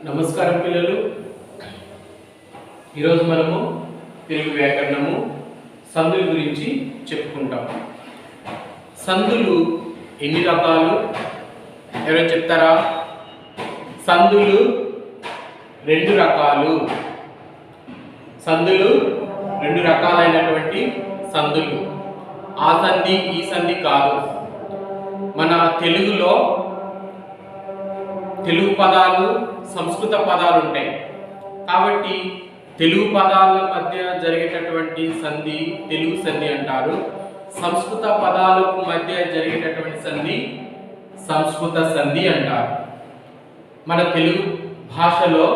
నమస్కారం పిల్లలు. ఈరోజు మనము తెలుగు వ్యాకరణము సందుల గురించి చెప్పుకుంటాం. సందులు ఎన్ని రకాలు ఎవరో చెప్తారా? సందులు రెండు రకాలు. సందులు రెండు రకాలైనటువంటి సందులు. ఆ సంధి ఈ సంధి కాదు. మన తెలుగులో తెలుగు పదాలు సంస్కృత పదాలు ఉంటాయి కాబట్టి తెలుగు పదాల మధ్య జరిగేటటువంటి సంధి తెలుగు సంధి అంటారు. సంస్కృత పదాలకు మధ్య జరిగేటటువంటి సంధి సంస్కృత సంధి అంటారు. మన తెలుగు భాషలో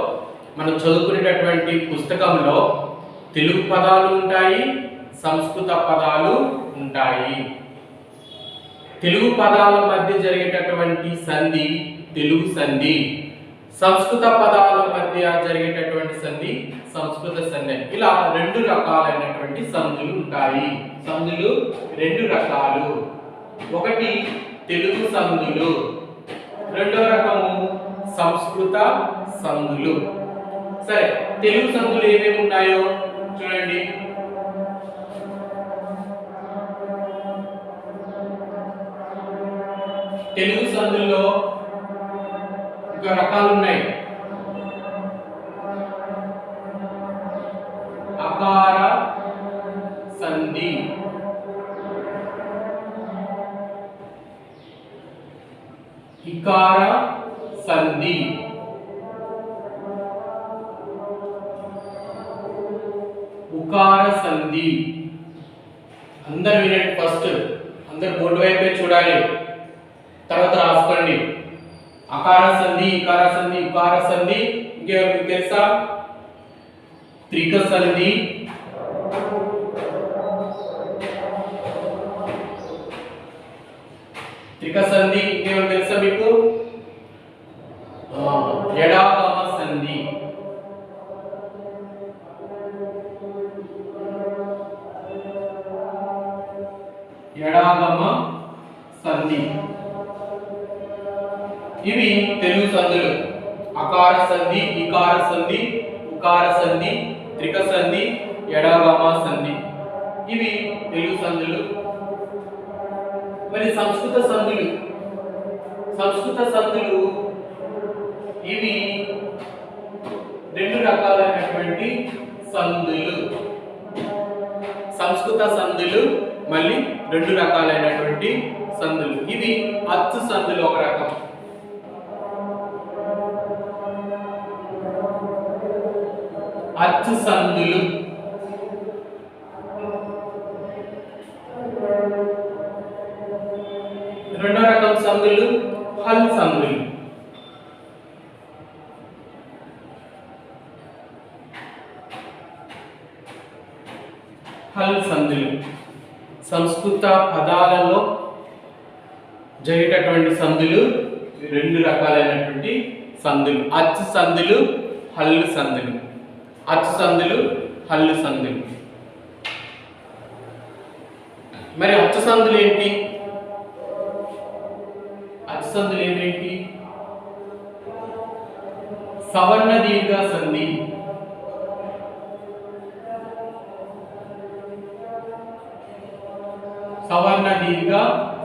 మనం చదువుకునేటటువంటి పుస్తకంలో తెలుగు పదాలు ఉంటాయి, సంస్కృత పదాలు ఉంటాయి. తెలుగు పదాల మధ్య జరిగేటటువంటి సంధి తెలుగు సంధి, సంస్కృత పదాల మధ్య జరిగేటటువంటి సంధి సంస్కృత సంధి. ఇలా రెండు రకాలైనటువంటి సంధులు ఉంటాయి. సంధులు రెండు రకాలు. ఒకటి తెలుగు సంధులు, రెండో రకము సంస్కృత సంధులు. సరే, తెలుగు సంధులు ఏమేమి ఉన్నాయో చూడండి. తెలుగు సంధుల్లో రకాలు ఉన్నాయి. అకార సంధి, ఇకార సంధి, ఉకార సంధి. అందరు వినండి. ఫస్ట్ అందరు బోర్డు వైపే చూడాలి, తర్వాత రాసుకోండి. అకార సంధి, ఇకార సంధి, ఉకార సంధి. ఇంకేమైనా తెలుసా? త్రిక సంధి, త్రిక సంధి. ఇంకేమైనా తెలుసా మీకు? ఎడాగమ సంధి, ఎడాగమ సంధి. ఇవి తెలుగు సంధులు. అకార సంధి, ఇకార సంధి, ఉకార సంధి, త్రిక సంధి, ఎడాగమ సంధి. ఇవి తెలుగు సంధులు. మరి సంస్కృత సంధులు, సంస్కృత సంధులు ఇవి రెండు రకాలైనటువంటి సంధులు. సంస్కృత సంధులు మళ్ళీ రెండు రకాలైనటువంటి సంధులు. ఇవి అచ్చు సంధులు ఒక రకం. అచ్చు సంధులు. రెండో రకం సంధులు హల్ సంధులు. హల్ సంధులు సంస్కృత పదాలలో జరిగేటటువంటి సంధులు రెండు రకాలైనటువంటి సంధులు. అచ్చు సంధులు, హల్లు సంధులు. అచ్చు సంధులు, హల్లు సంధులు. మరి అచ్చు సంధులు ఏంటి? అచ్చు సంధులు ఏమేంటి? సవర్ణ దీర్ఘ సంధి, సవర్ణ దీర్ఘ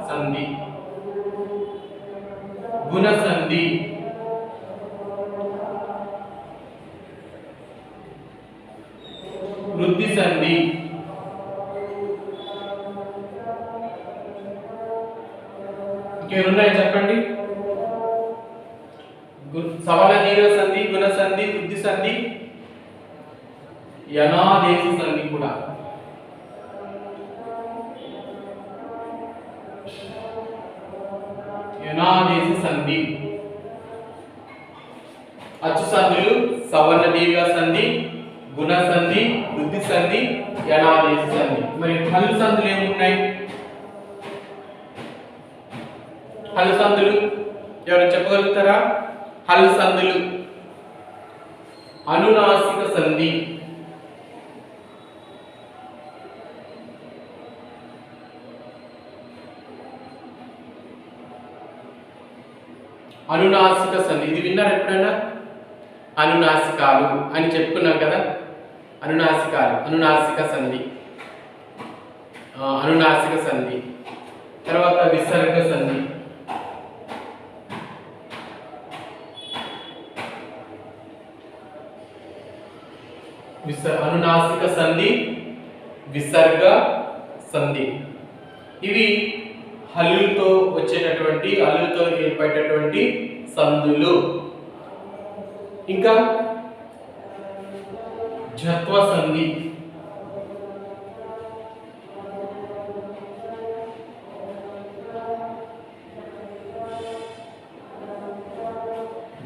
సంధి, గుణ సంధి, వృద్ధి సంధి, ఇంకేమున్నాయి చెప్పండి? సవర్ణ దీర్ఘ సంధి, గుణ సంధి, వృద్ధి సంధి, యనాదేశ సంధి కూడా. యనాదేశ సంధి. అచ్చు సంధులు సవర్ణ దీర్ఘ సంధి, గుణ సంధి, వృద్ధి సంధి, యనాదేశ సంధి. మరి హల్లు సంధులు ఏమున్నాయి? హల్లు సంధులు ఎవరు చెప్పగలుగుతారా? హల్లు సంధులు అనునాసిక సంధి, అనునాసిక సంధి. ఇది విన్నారు ఎప్పుడైనా? అనునాసికాలు అని చెప్పుకున్నాం కదా. అనునాసికాలు, అనునాసిక సంధి, అనునాసిక సంధి. తర్వాత విసర్గ సంధి. అనునాసిక సంధి, విసర్గ సంధి. ఇవి హల్లులతో వచ్చేటటువంటి, హల్లులతో ఏర్పడేటటువంటి సంధులు. ఇంకా జత్వ సంధి.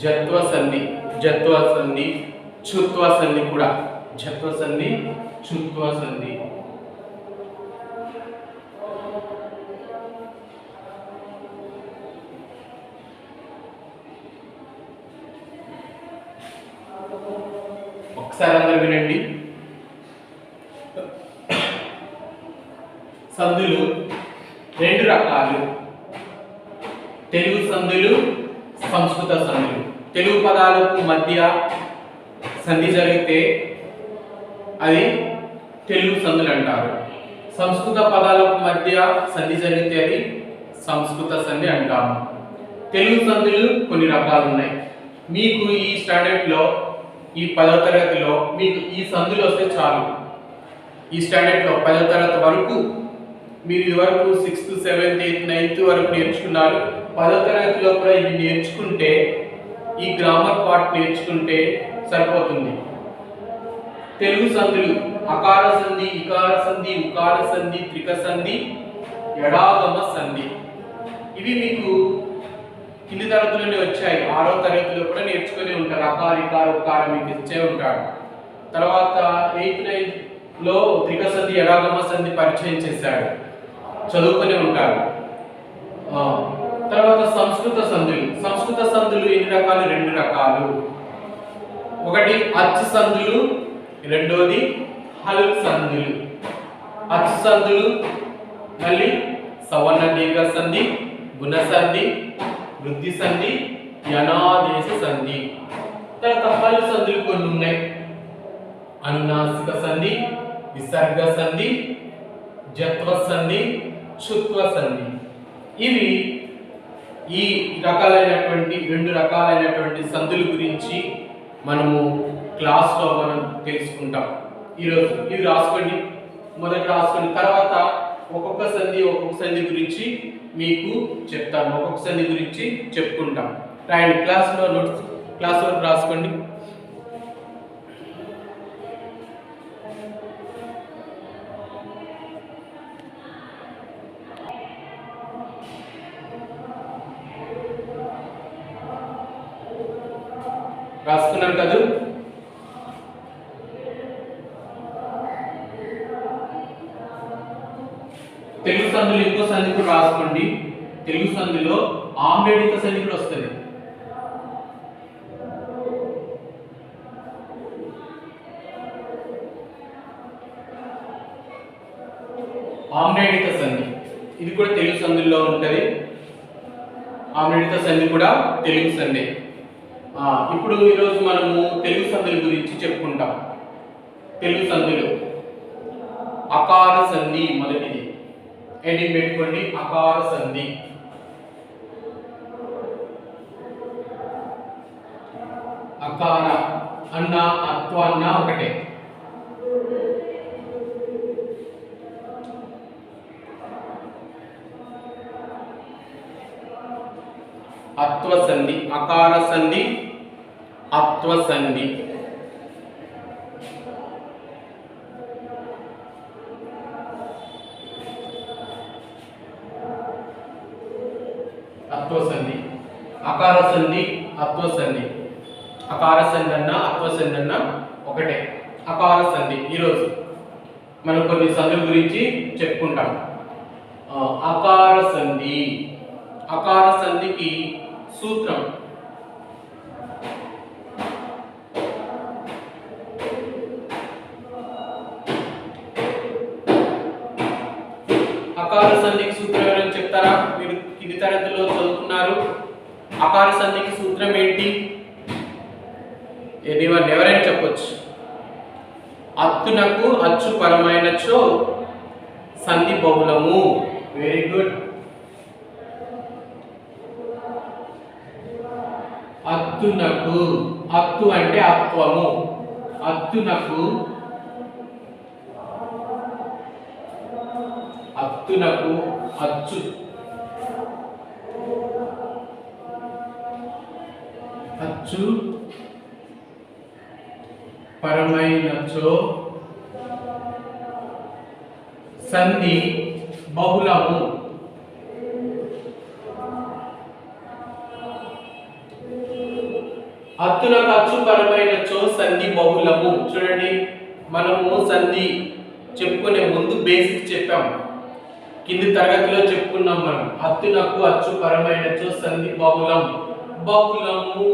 జత్వ సంధి, జత్వ సంధి, చుత్వ సంధి కూడా. జత్వ సంధి, చుత్వ సంధి. ఒకసారి అందరూ వినండి. సంధులు రెండు రకాలు: తెలుగు సంధులు, సంస్కృత సంధులు. తెలుగు పదాలకు మధ్య సంధి జరిగితే అది తెలుగు సంధులు అంటారు. సంస్కృత పదాలకు మధ్య సంధి జరిగితే అది సంస్కృత సంధి అంటాము. తెలుగు సంధులు కొన్ని రకాలు ఉన్నాయి. మీకు ఈ స్టాండర్డ్లో, ఈ 10వ తరగతిలో మీకు ఈ సంధులు వస్తే చాలు. ఈ స్టాండర్డ్లో 10వ తరగతి వరకు మీరు ఇదివరకు 6th, 7th, 8th, 9th వరకు నేర్చుకున్నారు. 10వ తరగతిలో కూడా ఇవి నేర్చుకుంటే, ఈ గ్రామర్ పార్ట్ నేర్చుకుంటే సరిపోతుంది. తెలుగు సంధులు అకార సంధి, ఇకార సంధి, ఉకార సంధి, త్రిక సంధి, ఎడాగమ సంధి. ఇవి మీకు కింది తరగతిలోనే వచ్చాయి. 6వ తరగతిలో కూడా నేర్చుకుని ఉంటారు. అకార, ఇకార, ఉకార మీకు ఇచ్చే ఉంటాడు. తర్వాత 8th, 9th లో త్రిక సంధి, ఎడాగమ సంధి పరిచయం చేశాడు, చదువుకునే ఉంటారు. తర్వాత సంస్కృత సంధులు. సంస్కృత సంధులు ఎన్ని రకాలు? 2 రకాలు. ఒకటి అచ్చు సంధులు, రెండోది హల్ సంధులు. అచ్చు సంధులు మళ్ళీ సవర్ణ దీర్ఘ సంధి, గుణ సంధి, వృద్ధి సంధి, యనాదేశ సంధి. తర్వాత హల్ సంధులు కొన్ని ఉన్నాయి. అనునాసిక సంధి, విసర్గ సంధి, జత్వ సంధి, చుత్వ సంధి. ఇవి ఈ రకాలైనటువంటి 2 రకాలైనటువంటి సంధుల గురించి మనము క్లాస్లో మనం తెలుసుకుంటాం ఈరోజు. ఇవి రాసుకోండి, మొదట రాసుకోండి. తర్వాత ఒక్కొక్క సంధి గురించి మీకు చెప్తాను, ఒక్కొక్క సంధి గురించి చెప్పుకుంటాం. రాయండి, క్లాస్లో నోట్స్, క్లాస్ వర్క్ రాసుకోండి. రాసుకున్నాం కదా. తెలుగు సంధులు ఇంకో సంధి కూడా రాసుకోండి. తెలుగు సంధిలో ఆమ్రేడిత సంధి కూడా వస్తుంది. ఆమ్రేడిత సంధి ఇది కూడా తెలుగు సంధిలో ఉంటుంది. ఆమ్రేడిత సంధి కూడా తెలుగు సంధి. ఇప్పుడు ఈరోజు మనము తెలుగు సంధుల గురించి చెప్పుకుంటాం. తెలుగు సంధులు అకార సంధి మొదటిది. హెడ్డింగ్ పెట్టుకోండి, అకార సంధి. అకార అన్న అత్వ అన్న ఒకటే. అత్వ సంధి, అకార సంధి, అత్వ సంధి. అత్వ సంధి, అకార సంధి, అత్వ సంధి. అకార సంధి అన్న అత్వ సంధి అన్న ఒకటే. అకార సంధి ఈరోజు మనం కొన్ని సంధుల గురించి చెప్పుకుంటాం. అకార సంధి, అకార సంధికి సూత్రం అకార సంధికి సూత్రం ఎవరైనా చెప్తారా? మీరు కింది తరగతిలో చదువుకున్నారు. అకార సంధికి సూత్రం ఏంటి? ఎనీవన్ ఎవరైనా చెప్పొచ్చు. అత్తునకు అచ్చు పరమైనచో సంధి బహుళము. Very good. అత్తునకు, అత్తు అంటే అత్వము, అత్తునకు, అత్తునకు అచ్చు, అచ్చు పరమైనచో సంధి బహుళము. అత్తునకు అచ్చు పరమైనచో సంధి బహుళము. చూడండి, మనము సంధి చెప్పుకునే ముందు బేసిక్ చెప్పాం, కింది తరగతిలో చెప్పుకున్నాం మనం. అత్తునకు అచ్చు పరమైనచో సంధి బహుళం. బహుళము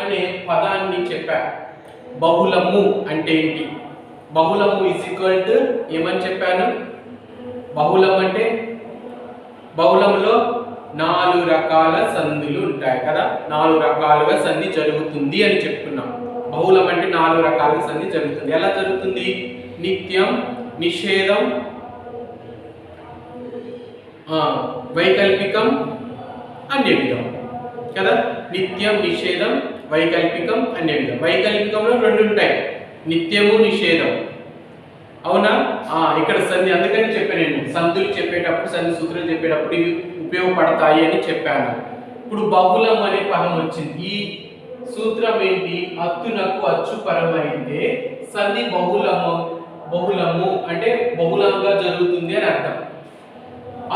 అనే పదాన్ని చెప్పా. బహుళము అంటే ఏంటి? బహుళము ఇజ్ ఈక్వల్ టు ఏమని చెప్పాను? బహుళం అంటే బహుళంలో 4 రకాల సంధులు ఉంటాయి కదా, 4 రకాలుగా సంధి జరుగుతుంది అని చెప్పుకున్నాం. బహుళం అంటే 4 రకాలుగా సంధి జరుగుతుంది. ఎలా జరుగుతుంది? నిత్యం, నిషేధం, వైకల్పికం, అన్యవిధం కదా. నిత్యం, నిషేధం, వైకల్పికం, అన్యవిధం. వైకల్పికంలో 2 ఉంటాయి, నిత్యము, నిషేధం. అవునా? ఇక్కడ సంధి, అందుకని చెప్పాను నేను సంధులు చెప్పేటప్పుడు, సంధి సూత్రాలు చెప్పేటప్పుడు ఇవి ఉపయోగపడతాయి అని చెప్పాను. ఇప్పుడు బహుళం అనే పదం వచ్చింది. ఈ సూత్రం ఏంటి? అత్తునకు అచ్చు పరమైతే సంధి బహుళము అంటే బహుళంగా జరుగుతుంది అని అర్థం.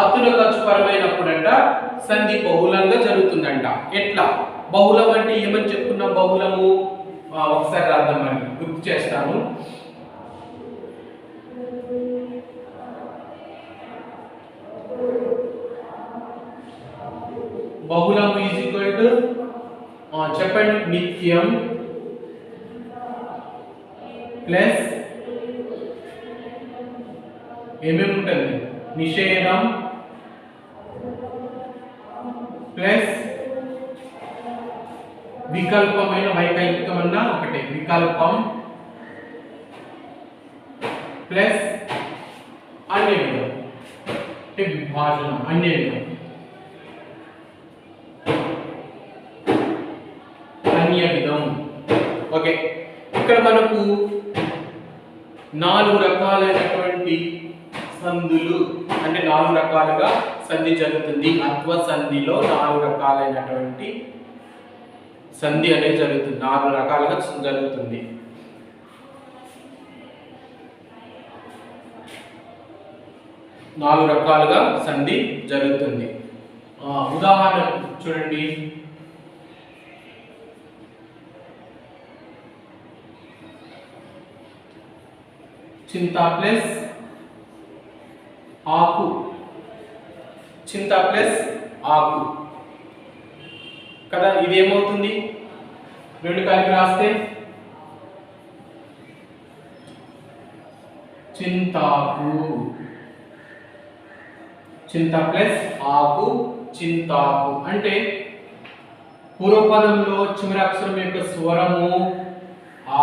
అత్తునకు అచ్చు పరమైనప్పుడంట సంధి బహుళంగా జరుగుతుందంట. ఎట్లా? బహుళం అంటే ఏమని చెప్పుకున్నాం? బహుళము ఒకసారి రాద్దామని గుర్తు చేస్తాను. బహుళము ఈజ్ ఈక్వల్ టు చెప్పండి, నిత్యం ప్లస్ ఏమేమి ఉంటుంది? నిషేధం ప్లస్ వికల్పమైన, వైకల్పికం అన్నా ఒకటే, వికల్పం ప్లస్ అన్యవిధం అంటే విభాజనం, అన్యవిధం, అన్యవిధం. ఓకే, ఇక్కడ మనకు 4 రకాలైనటువంటి సంధులు అంటే 4 రకాలుగా సంధి జరుగుతుంది. అత్వ సంధిలో 4 రకాలైనటువంటి సంధి అనేది జరుగుతుంది, 4 రకాలుగా జరుగుతుంది. నాలుగు రకాలుగా సంధి జరుగుతుంది. ఉదాహరణ చూడండి, చింత ప్లస్ ఆకు, చింత ప్లస్ ఆకు కదా. ఇది ఏమవుతుంది? 2 కలిపి రాస్తే చింతాకు, చింత ప్లస్ ఆకు, చింతాకు. అంటే పూర్వపదంలో చివరి అక్షరం యొక్క స్వరము ఆ,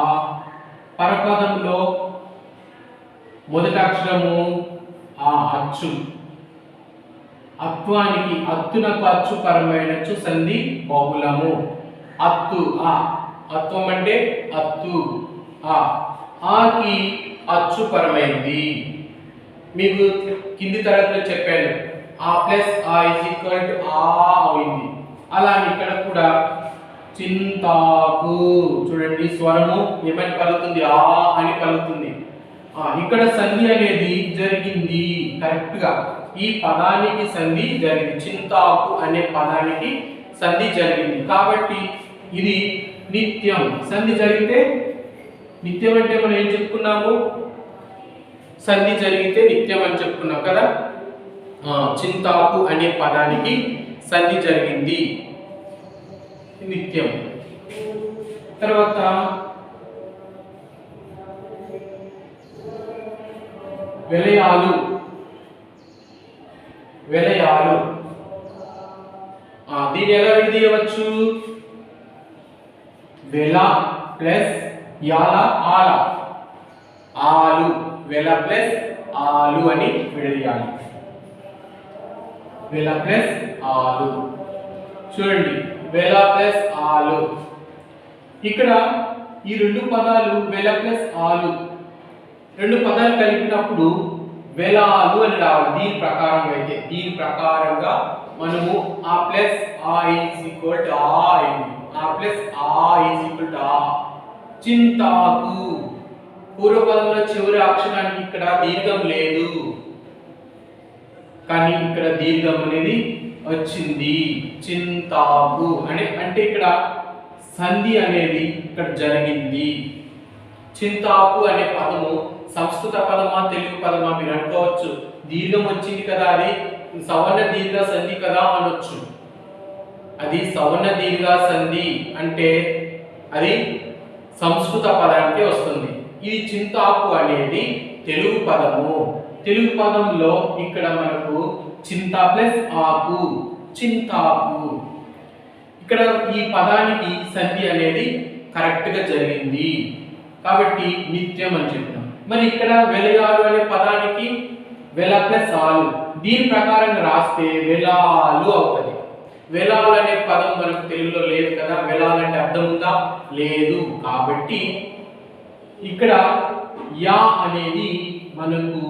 పరపదంలో మొదటి అక్షరము ఆ అచ్చు. అత్వానికి, అత్తునకు అచ్చు పరమైనచ్చు సంధి బహుళము. అత్తు, ఆ, అత్వం అంటే అత్తు, ఆకి అచ్చు పరమైంది. మీకు కింది తరగతిలో చెప్పాను, ఆ ప్లస్ ఆ ఇజ్ ఈక్వల్ టు ఆ అయింది. అలానే ఇక్కడ కూడా చింతాకు చూడండి, స్వరము ఏమని పలుకుతుంది? ఆ అని పలుకుతుంది. ఇక్కడ సంధి అనేది జరిగింది కరెక్ట్ గా. ఈ పదానికి సంధి జరిగింది, చింతాకు అనే పదానికి సంధి జరిగింది. కాబట్టి ఇది నిత్యం. సంధి జరిగితే నిత్యం అంటే మనం ఏం చెప్పుకున్నాము? సంధి జరిగితే నిత్యం అని చెప్పుకున్నాం కదా. చింతాకు అనే పదానికి సంధి జరిగింది, నిత్యం. తర్వాత వెలయాలు, వెలయాలు. దీన్ని ఎలా విడదీయవచ్చు? వెల ప్లస్ యాల ఆల, ఆలు, వెల ప్లస్ ఆలు అని విడదీయాలి. వెల ప్లస్ ఆలు. చూడండి, వెల ప్లస్ ఆలు. ఇక్కడ ఈ రెండు పదాలు వెల ప్లస్ ఆలు, రెండు పదాలు కలిపినప్పుడు వెలాలు అని రావాలి. దీని ప్రకారంగా అయితే, దీని ప్రకారంగా మనము ఆ ప్లస్ ఆ ఈజ్ ఈక్వల్ టు ఆ అయింది. ఆ ప్లస్ ఆ ఈజ్ ఈక్వల్ టు ఆ. చింతాకు, పూర్వపదంలో చివరి అక్షరానికి ఇక్కడ దీర్ఘం లేదు, కానీ ఇక్కడ దీర్ఘం అనేది వచ్చింది. చింతాకు అంటే ఇక్కడ సంధి అనేది ఇక్కడ జరిగింది. చింతాకు అనే పదము సంస్కృత పదమా తెలుగు పదమా మీరు అనుకోవచ్చు. దీర్ఘం వచ్చింది కదా, అది సవర్ణ దీర్ఘ సంధి కదా అనొచ్చు. అది సవర్ణ దీర్ఘ సంధి అంటే అది సంస్కృత పదానికి వస్తుంది. ఇది చింతాకు అనేది తెలుగు పదము. తెలుగు పదంలో ఇక్కడ మనకు చింత ప్లస్ ఆకు, చింతాకు. ఇక్కడ ఈ పదానికి సంధి అనేది కరెక్ట్ గా జరిగింది కాబట్టి నిత్యం అని చెప్పినాం. మరి ఇక్కడ వెలయాలు అనే పదానికి వెల ప్లస్ ఆలు, దీని ప్రకారంగా రాస్తే వెలాలు అవుతుంది. వెలాలు అనే పదం మనకు తెలుగులో లేదు కదా. వెలాలు అంటే అర్థం ఉందా? లేదు. కాబట్టి ఇక్కడ యా అనేది మనకు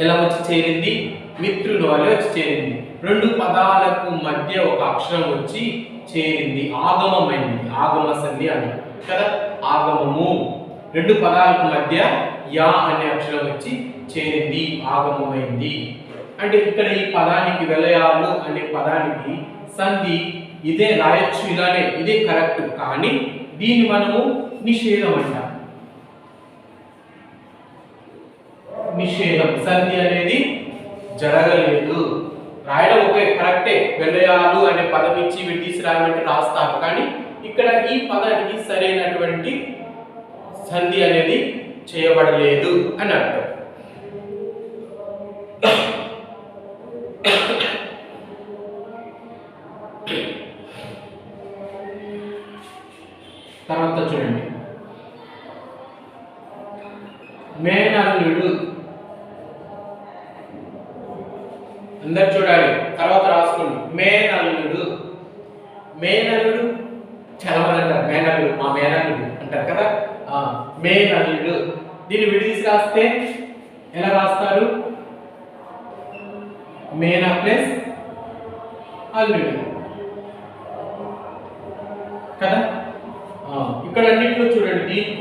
ఎలా వచ్చి చేరింది? మిత్రులు వల్ల వచ్చి చేరింది. రెండు పదాలకు మధ్య ఒక అక్షరం వచ్చి చేరింది, ఆగమమైంది. ఆగమ సంధి అన్నారు కదా. ఆగమము, రెండు పదాలకు మధ్య యా అనే అక్షరం వచ్చి చేరింది, ఆగమమైంది. అంటే ఇక్కడ ఈ పదానికి వెలయాలు అనే పదానికి సంధి ఇదే రాయొచ్చు, ఇలానే ఇదే కరెక్ట్. కానీ దీన్ని మనము నిషేధం అంటాం. నిషేధం, సంధి అనేది జరగలేదు. రాయడం ఒకే కరెక్టే, వెలయాలు అనే పదం ఇచ్చి విడిసి రాయమంటే రాస్తాను. కానీ ఇక్కడ ఈ పదానికి సరైనటువంటి సంధి అనేది చేయబడలేదు అని అర్థం. తర్వాత చూడండి, మేనల్లుడు. అందరు చూడాలి, తర్వాత రాసుకోండి. మేనల్లుడు, మేనల్లుడు చాలా మంది అంటారు మేనల్లుడు, మా మేనల్లుడు అంటారు కదా. మేనల్లుడు, దీన్ని విడిదీసి రాస్తే ఎలా రాస్తారు? మేనా ప్లస్ అల్లుడు కదా. ఇక్కడ అన్నింటిలో చూడండి, దీనికి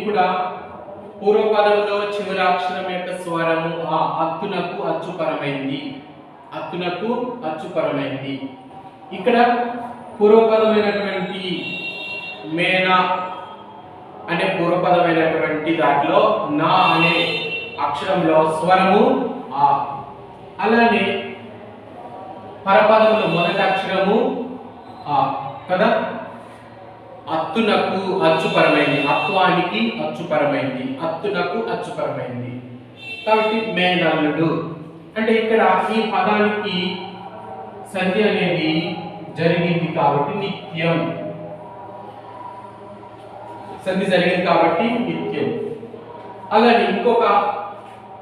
కూడా పూర్వపదంలో చివరి అక్షరం యొక్క స్వరము ఆ అత్తునకు అచ్చుపరమైంది, అత్తునకు అచ్చుపరమైంది. ఇక్కడ పూర్వపదమైనటువంటి మేనా అనే పూర్వపదమైనటువంటి దాంట్లో నా అనే అక్షరంలో స్వరము ఆ. అలానే పరపదంలో మొదటి అక్షరము ఆ కదా. అత్తునకు అచ్చుపరమైంది, అత్వానికి అచ్చుపరమైంది, అత్తునకు అచ్చుపరమైంది. కాబట్టి మేనల్లుడు అంటే ఇక్కడ ఈ పదానికి సంధి అనేది జరిగింది కాబట్టి నిత్యం, సంధి జరిగింది కాబట్టి నిత్యం. అలాగే ఇంకొక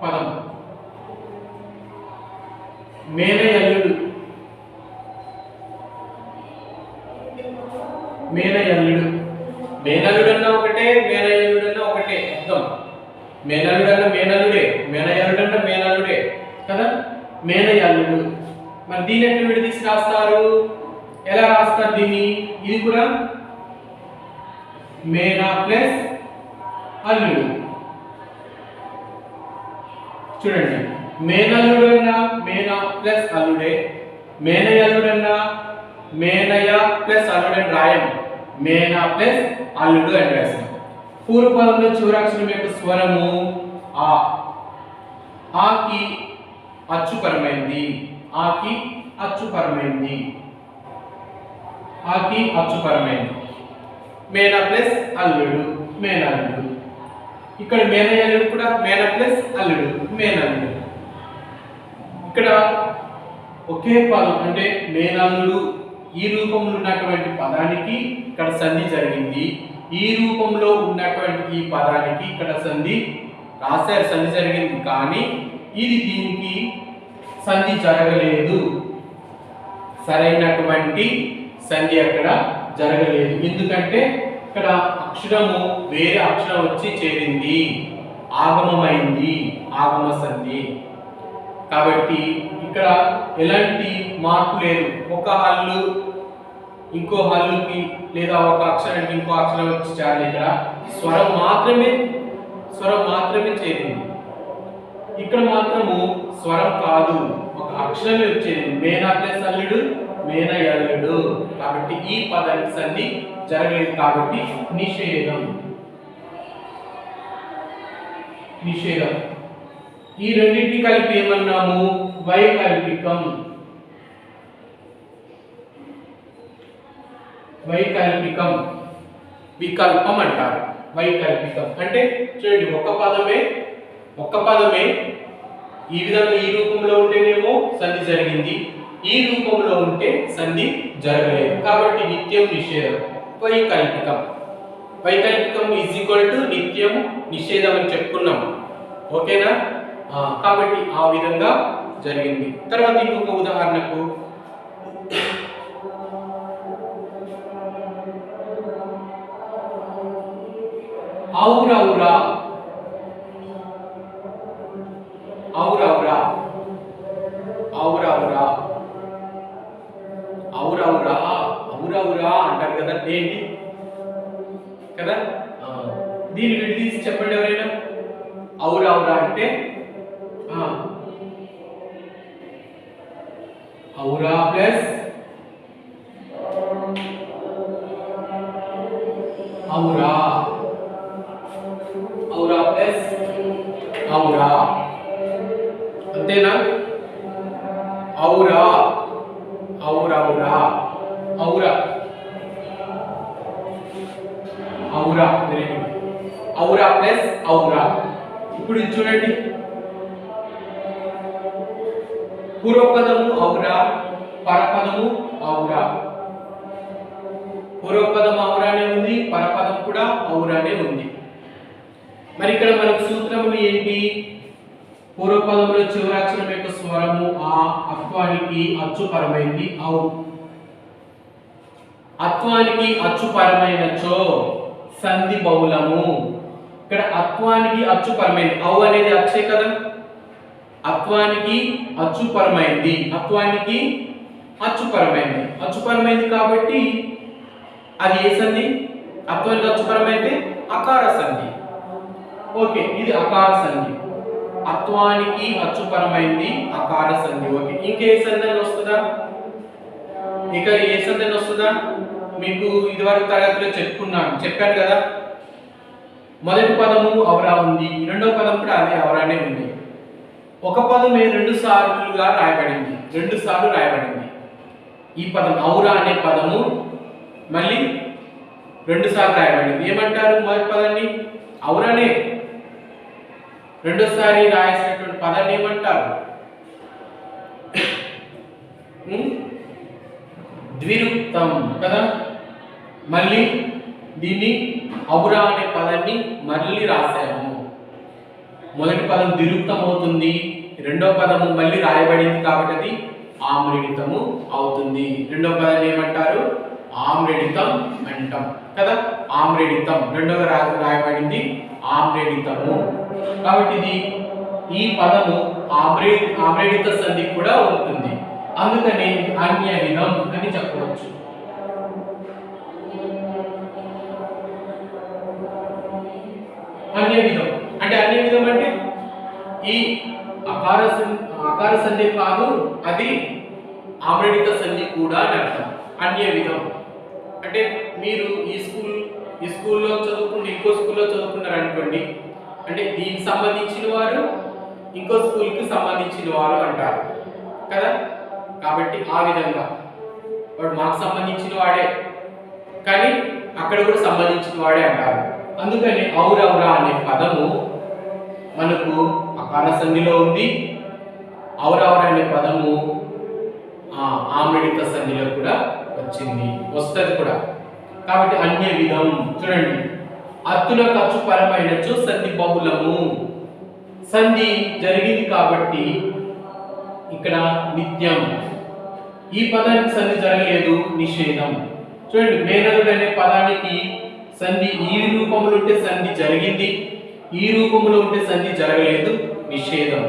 పదం మేనయల్లుడు. మేనయల్లుడు, మేనల్లుడు అన్న ఒకటే, మేనయల్లుడు అన్న ఒకటే అర్థం. మేనల్లుడు అన్న మేనల్లుడే, మేనయల్లుడు అన్న మేనల్లుడే కదా. మేనయల్లుడు. మరి దీన్ని ఎట్లా విడదీసి రాస్తారు? ఎలా రాస్తారు దీన్ని? ఇది కూడా మేనా ప్లస్ అల్లుడు. చూడండి, మేనల్లుడు అన్న మేనా ప్లస్ అల్లుడే, మేనయల్లుడు అన్న మేనయ ప్లస్ అల్లుడు అని రాయం, మేనా ప్లస్ అల్లుడు అని రాస్తాం. పూర్వపదంలో చివరాక్షరం యొక్క స్వరము ఆ. ఆకి అచ్చుపరమైంది, ఆకి అచ్చుపరమైంది, ఆకి అచ్చుపరమైంది. మేనా ప్లస్ అల్లుడు, మేనల్లుడు. ఇక్కడ మేనయల్లుడు కూడా మేనా ప్లస్ అల్లుడు, మేనల్లుడు. ఇక్కడ ఒకే పదం అంటే మేనల్లుడు ఈ రూపంలో ఉన్నటువంటి పదానికి ఇక్కడ సంధి జరిగింది, ఈ రూపంలో ఉన్నటువంటి ఈ పదానికి ఇక్కడ సంధి రాశారు, సంధి జరిగింది, కానీ ఇది దీనికి సంధి జరగలేదు, సరైనటువంటి సంధి అక్కడ జరగలేదు. ఎందుకంటే ఇక్కడ అక్షరము వేరే అక్షరం వచ్చి చేరింది, ఆగమమైంది, ఆగమ సంధి. కాబట్టి ఇక్కడ ఎలాంటి మార్పు లేదు. ఒక హల్లు ఇంకో హల్లుకి లేదా ఒక అక్షరానికి ఇంకో అక్షరం వచ్చి చేరాలి. ఇక్కడ స్వరం మాత్రమే చేరింది. ఇక్కడ మాత్రము స్వరం కాదు, ఒక అక్షరమే వచ్చేది. మేనా ప్లస్ అల్లుడు, మేన ఎల్లుడు. కాబట్టి ఈ పదానికి సంధి జరగలేదు, కాబట్టి నిషేధం. ఈ రెండింటిని కలిపి ఏమన్నాము? వైకల్పికం. వికల్పం అంటారు. వైకల్పికం అంటే చూడండి, ఒక్క పదమే ఈ విధంగా ఈ రూపంలో ఉంటేనేమో సంధి జరిగింది, ఈ రూపంలో ఉంటే సంధి జరగలేదు. కాబట్టి నిత్యం నిషేధం. వైకల్పికం ఈజ్ ఈక్వల్ టు నిత్యం నిషేధం అని చెప్పుకున్నాం. ఓకేనా? కాబట్టి ఆ విధంగా జరిగింది. తర్వాత ఇంకొక ఉదాహరణకు ఔరౌరా. అంటారు కదా, ఏంటి కదా? దీన్ని విడదీసి చెప్పండి ఎవరైనా. ఔరౌరా అంటే ఔరా ప్లస్ ఔరా ప్లస్ ఔరా, అంతేనా? ఔరా ప్లస్ ఔరా. ఇప్పుడు ఇది చూడండి, పూర్వపదము ఔరా, పరపదము ఔరా. పూర్వపదం ఔరానే ఉంది, పరపదం కూడా ఔరానే ఉంది. మరి ఇక్కడ మనకు సూత్రములు ఏంటి? పూర్వపదంలో చివరి అక్షరం యొక్క స్వరము ఆ, అత్వానికి అచ్చుపరమైంది ఔ. అత్వానికి అచ్చుపరమైనచో సంధి బహుళము. ఇక్కడ అత్వానికి అచ్చుపరమైంది, ఔ అనేది అక్షే కదా, అత్వానికి అచ్చుపరమైంది, అచ్చుపరమైంది కాబట్టి అది ఏ సంధి? అత్వానికి అచ్చుపరమైతే అకార సంధి. ఓకే, ఇది అకార సంధి. అత్వానికి అచ్చుపరమైంది అకార సంధి. ఓకే, ఇంకే సంధి వస్తుందా? ఇక ఏ సంధి వస్తుందా? మీకు ఇదివరకు తరగతిలో చెప్పాను కదా, మొదటి పదము ఔరా ఉంది, రెండో పదం కూడా అదే ఔరానే ఉంది. ఒక పదమే రెండు సార్లు రాయబడింది. ఈ పదం ఔరా అనే పదము మళ్ళీ రెండు సార్లు రాయబడింది. ఏమంటారు? మొదటి పదాన్ని ఔరానే, రెండోసారి రాయాల్సినటువంటి పదాన్ని ఏమంటారు? ద్విరుక్తం కదా. మళ్ళీ దీన్ని ఔరా అనే పదాన్ని మళ్ళీ రాసాము. మొదటి పదం ద్విరుక్తం అవుతుంది, రెండో పదము మళ్ళీ రాయబడింది కాబట్టి అది ఆమ్రేడితము అవుతుంది. రెండో పదాన్ని ఏమంటారు? ఆమ్రేడితం అంటాం కదా. ఆమ్రేడితం రెండోగా రాయబడింది ఆమ్రేడితము. కాబట్టి ఈ పదము ఆమ్రేడిత సంధి కూడా ఉంటుంది, అందుకని అన్య విధం అని చెప్పవచ్చు. అన్య విధం అంటే ఈ అకార సంధి కాదు, అది ఆమ్రేడిత సంధి కూడా అని అర్థం. అన్య విధం అంటే మీరు ఈ స్కూల్లో చదువుకుంటే ఇంకో స్కూల్లో చదువుకున్నారు అనుకోండి, అంటే దీనికి సంబంధించిన వారు ఇంకో స్కూల్కి సంబంధించిన వారు అంటారు కదా. కాబట్టి ఆ విధంగా వాడు మాకు సంబంధించిన వాడే కానీ అక్కడ కూడా సంబంధించిన వాడే అంటారు. అందుకని ఔరౌరా అనే పదము మనకు అకార సంధిలో ఉంది, ఔరౌరా అనే పదము ఆమ్రేడిత సంధిలో కూడా వచ్చింది, వస్తుంది కూడా. కాబట్టి అన్య విధం చూడండి, అత్తుల ఖర్చు పరమైనచో సంధి బహుళము. సంధి జరిగింది కాబట్టి ఇక్కడ నిత్యం. ఈ పదానికి సంధి జరగలేదు, నిషేధం. చూడండి, మేనరుడు అనే పదానికి సంధి ఈ రూపంలో ఉంటే సంధి జరిగింది, ఈ రూపంలో ఉంటే సంధి జరగలేదు, నిషేధం.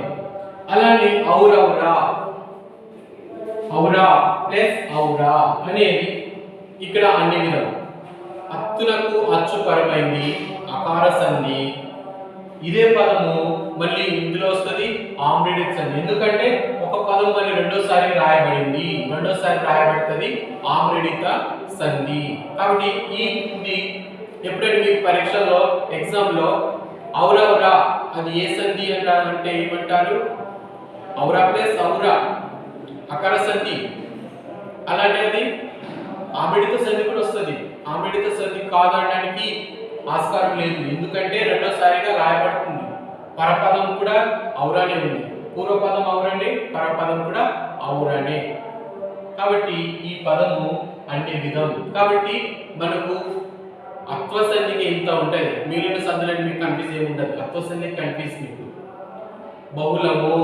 అలానే ఔరౌరా, ఔరా ప్లస్ ఔరా అనేది ఇక్కడ అన్ని విధం. అత్తులకు అచ్చుపరమైంది, అకార సంధి. ఇదే పదము మళ్ళీ ఇందులో వస్తుంది ఆమ్రిడిత్ సంధి. ఎందుకంటే ఒక పదం మళ్ళీ రెండోసారి రాయబడింది, రెండోసారి రాయబడుతుంది ఆమ్రిడిత సంధి. కాబట్టి ఇది ఎప్పుడైనా మీకు పరీక్షల్లో ఎగ్జామ్లో ఔరౌరా అది ఏ సంధి అంటే ఏమంటారు? ఔరా ప్లస్ ఔరా అకార సంధి. అలాంటి అది ఆమ్రిడిత సంధి కూడా వస్తుంది. ఆమ్రిడిత సంధి కాదనడానికి ఆస్కారం లేదు, ఎందుకంటే రెండోసారిగా రాయబడుతుంది. పరపదం కూడా ఔరానే ఉంది, పూర్వపదం ఔరనే, పరపదం కూడా ఔరనే. కాబట్టి ఈ పదము అన్ని విధం. కాబట్టి మనకు అత్వ సంధికి ఇంత ఉంటుంది, మిగిలిన సంధులకు మీకు కన్ఫ్యూజ్ ఏమి ఉండదు. అత్వ సంధికి కన్ఫ్యూజ్ మీకు. బహుళము,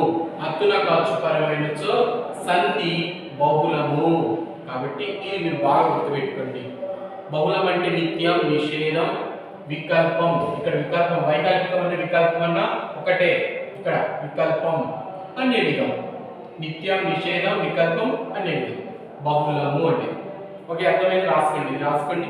అత్తులకు అచ్చుపరమైనచో సంధి బహుళము. కాబట్టి ఇది మీరు బాగా గుర్తుపెట్టుకోండి. బహుళం అంటే నిత్యం, నిషేధం, వికల్పం. ఇక్కడ వికల్పం, వైకల్పికం అంటే వికల్పం అన్న ఒకటే, ఇక్కడ వికల్పం అనే విధం. నిత్యం, నిషేధం, వికల్పం అనే విధం. బహుళము అంటే ఓకే, అర్థమైంది, రాసుకోండి.